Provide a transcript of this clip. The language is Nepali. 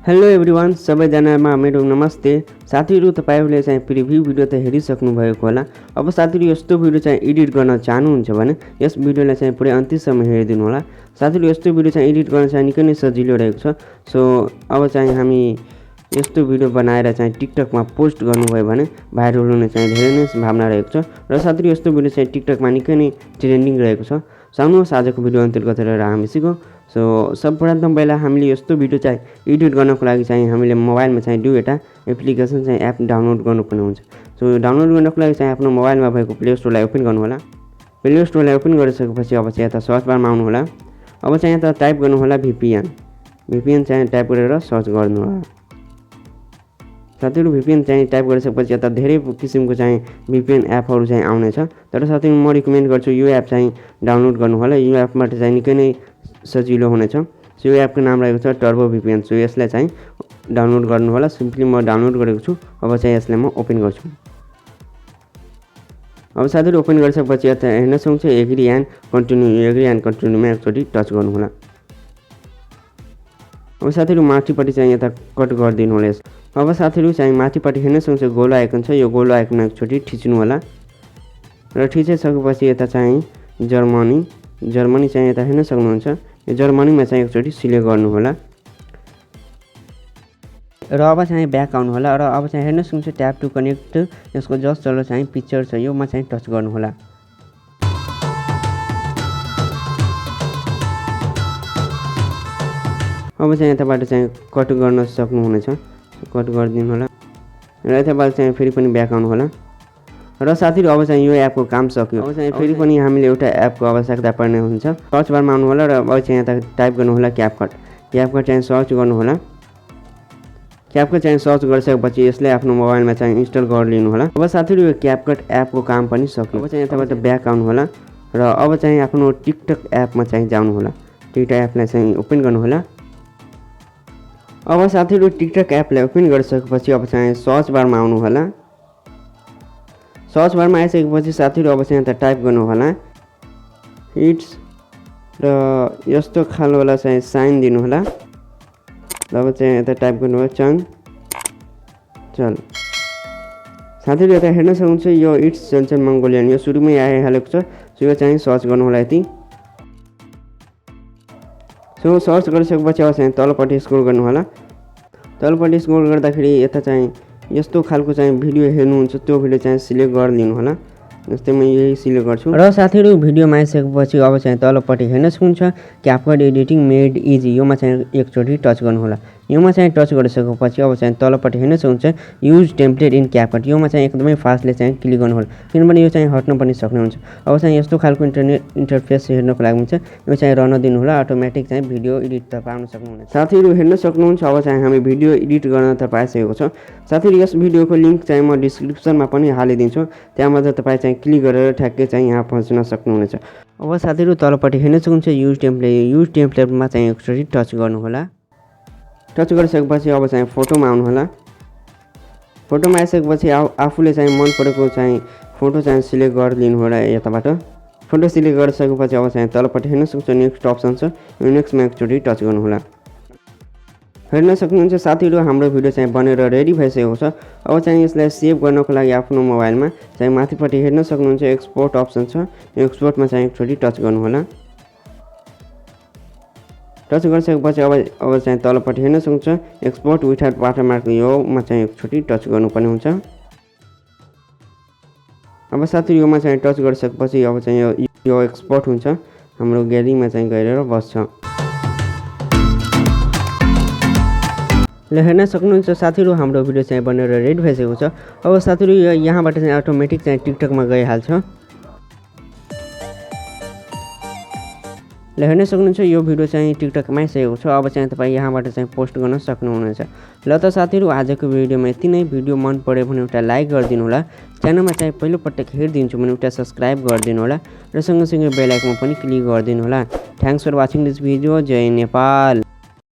हेलो एभ्रिवान, सबैजनामा मेरो नमस्ते। साथीहरू, तपाईहरुले चाहिँ प्रिभ्यू भिडियो त हेरिसक्नु भएको होला। अब साथीहरू, यस्तो भिडियो चाहिँ एडिट गर्न चाहनुहुन्छ भने यस भिडियोलाई चाहिँ पुरै अन्तिमसम्म हेरिदिनु होला। साथीहरू, यस्तो भिडियो चाहिँ एडिट गर्न चाहिँ निकै नै सजिलो रहेको छ। सो अब चाहिँ हामी यस्तो भिडियो बनाएर चाहिँ टिकटकमा पोस्ट गर्नुभयो भने भाइरल हुने चाहिँ धेरै नै सम्भावना रहेको छ। र साथीहरू, यस्तो भिडियो चाहिँ टिकटकमा निकै नै ट्रेन्डिङ रहेको छ। साउनुहोस् आजको भिडियो अन्तर्गत रहेर हामी सिकौँ। सो सर्वप्रथम पहिला हामीले यस्तो भिडियो चाहिँ एडिट गर्नको लागि चाहिँ हामीले मोबाइलमा चाहिँ दुईवटा एप्लिकेसन चाहिँ एप डाउनलोड गर्नुपर्ने हुन्छ। सो डाउनलोड गर्नको लागि चाहिँ आफ्नो मोबाइलमा भएको प्ले स्टोरलाई ओपन गर्नु होला। प्ले स्टोरलाई ओपन गरिसकेपछि अब चाहिँ यता सर्च बारमा आउनु होला। अब चाहिँ यता टाइप गर्नु होला VPN चाहिँ टाइप गरेर सर्च गर्नु होला। साथीहरू, VPN चाहिँ टाइप गरिसकेपछि यता धेरै किसिमको चाहिँ VPN एपहरू चाहिँ आउनेछ। तर साथीहरू, म रिकमेन्ड गर्छु यो एप चाहिँ डाउनलोड गर्नु होला। यो एपबाट चाहिँ निकै नै सजिलो हुनेछ। सो यो एपको नाम रहेको छ टर्बो VPN। सो यसलाई चाहिँ डाउनलोड गर्नु होला। सिम्पली म डाउनलोड गरेको छु। अब चाहिँ यसलाई म ओपन गर्छु। अब साथीहरू, ओपन गरिसकेपछि यता हेर्न सक्नुहुन्छ एग्री एन्ड कन्टिन्यूमा एकचोटि टच गर्नु होला। अब साथीहरू, माथिपट्टि चाहिँ यता कट गरिदिनु होला। अब साथीहरू चाहिँ माथिपट्टि हेर्न सक्नुहुन्छ गोलो आइकन छ। यो गोलो आइकन एकचोटि थिच्नु होला। र थिचिसकेपछि यता चाहिँ जर्मनी चाहिँ यता हेर्न सक्नुहुन्छ। यो जर्मनीमा चाहिँ एकचोटि सिलेक्ट गर्नु होला। र अब चाहिँ ब्याक आउनु होला। र अब चाहिँ हेर्न सक्नुहुन्छ ट्याप टु कनेक्ट, यसको जस्ट तल चाहिँ पिक्चर छ, योमा चाहिँ टच गर्नु होला। अब चाहिँ यताबाट चाहिँ कट गर्न सक्नुहुनेछ। कट गरिदिनु होला। र यताबाट चाहिँ फेरि पनि ब्याक आउनु होला। र साथीहरू, अब चाहिँ यो एपको काम सक्यो। अब चाहिँ फेरि पनि हामीले एउटा एपको आवश्यकता पर्ने हुन्छ। सर्च बारमा आउनु होला र अब चाहिँ यता टाइप गर्नु होला क्यापकट चाहिँ सर्च गर्नु होला। क्यापकट चाहिँ सर्च गरिसकेपछि यसलाई आफ्नो मोबाइलमा चाहिँ इन्स्टल गरिलिनु होला। अब साथीहरू, यो क्यापकट एपको काम पनि सक्यो। अब चाहिँ यताबाट ब्याक आउनु होला। र अब चाहिँ आफ्नो टिकटक एपमा चाहिँ जानु होला। टिकटक एपलाई चाहिँ ओपन गर्नु होला। अब साथीहरू, टिकटक एपलाई ओपन गरिसकेपछि अब चाहिँ सर्च बारमा आउनु होला। सर्च बारमा आइसकेपछि साथीहरू, अब चाहिँ यता टाइप गर्नु होला हिट्स र यस्तो खालवाला चाहिँ साइन दिनु होला। अब चाहिँ यता टाइप गर्नु होला चल। साथीहरू, यता हेर्न सक्नुहुन्छ यो इट्स चल मङ्गोलियन, यो सुरुमै आइहालेको छ। सो यो चाहिँ सर्च गर्नु होला यति। सो सर्च गरिसकेपछि अब चाहिँ तलपट्टि स्क्रोल गर्नु होला। तलपट्टि स्क्रोल गर्दाखेरि यता चाहिँ यस्तो खालको चाहिँ भिडियो हेर्नुहुन्छ, त्यो भिडियो चाहिँ सिलेक्ट गरिदिनु होला। जस्तै म यही सिलेक्ट गर्छु। र साथीहरू, भिडियोमा आइसकेपछि अब चाहिँ तलपट्टि हेर्न सक्नुहुन्छ क्यापकट एडिटिङ मेड इजी, योमा चाहिँ एकचोटि टच गर्नु होला। योमा चाहिँ टच गरिसकेपछि अब चाहिँ तलपट्टि हेर्न सक्नुहुन्छ युज टेम्प्लेट इन क्यापकट, योमा चाहिँ एकदमै फास्टले चाहिँ क्लिक गर्नु होला, किनभने यो चाहिँ हट्न पनि सक्नुहुन्छ। अब चाहिँ यस्तो खालको इन्टरफेस हेर्नको लागि हुन्छ, यो चाहिँ रहन दिनु होला। अटोमेटिक चाहिँ भिडियो एडिट त पाउन सक्नुहुनेछ। साथीहरू, हेर्न सक्नुहुन्छ अब चाहिँ हामी भिडियो एडिट गर्न त पाइसकेको छ। साथीहरू, यस भिडियोको लिङ्क चाहिँ म डिस्क्रिप्सनमा पनि हालिदिन्छु। त्यहाँबाट तपाईँ चाहिँ क्लिक गरेर ठ्याक्कै चाहिँ यहाँ पहुँच्न सक्नुहुनेछ। अब साथीहरू, तलपट्टि हेर्न सक्नुहुन्छ युज टेम्प्लेटमा चाहिँ एकचोटि टच गर्नु होला। टच गरिसकेपछि अब चाहिँ फोटोमा आउनु होला। फोटोमा आइसकेपछि आफूले चाहिँ मन परेको चाहिँ फोटो चाहिँ सिलेक्ट गरिदिनु होला। यताबाट फोटो सिलेक्ट गरिसकेपछि अब चाहिँ तलपट्टि हेर्न सक्नुहुन्छ नेक्स्ट अप्सन छ, यो नेक्स्टमा एकचोटि टच गर्नु होला। हेर्न सक्नुहुन्छ साथीहरू, हाम्रो भिडियो चाहिँ बनेर रेडी भइसकेको छ। अब चाहिँ यसलाई सेभ गर्नको लागि आफ्नो मोबाइलमा चाहिँ माथिपट्टि हेर्न सक्नुहुन्छ एक्सपोर्ट अप्सन छ, यो एक्सपोर्टमा चाहिँ एकचोटि टच गर्नु होला। टच गरिसकेपछि अब चाहिँ तलपट्टि हेर्न सक्नुहुन्छ एक्सपोर्ट विथआउट वाटरमार्क, योमा चाहिँ एकचोटि टच गर्नुपर्ने हुन्छ। अब साथीहरू, योमा चाहिँ टच गरिसकेपछि अब चाहिँ यो एक्सपोर्ट हुन्छ, हाम्रो ग्यालेरीमा चाहिँ गएर बस्छ। ल हेर्न सक्नुहुन्छ साथीहरू, हाम्रो भिडियो चाहिँ बनेर रेडी भइसकेको छ। अब साथीहरू, यहाँबाट चाहिँ अटोमेटिक चाहिँ टिकटकमा गइहाल्छ। ल हेर्न सक्नुहुन्छ यो भिडियो चाहिँ टिकटकमा आइसकेको छ। अब चाहिँ तपाईँ यहाँबाट चाहिँ पोस्ट गर्न सक्नुहुनेछ। ल त साथीहरू, आजको भिडियोमा यति नै। भिडियो मन पऱ्यो भने एउटा लाइक गरिदिनु होला। च्यानलमा चाहिँ पहिलोपटक हेरिदिन्छु भने एउटा सब्सक्राइब गरिदिनु होला। र सँगसँगै बेल आइकनमा पनि क्लिक गरिदिनु होला। Thanks for watching this video. जय नेपाल।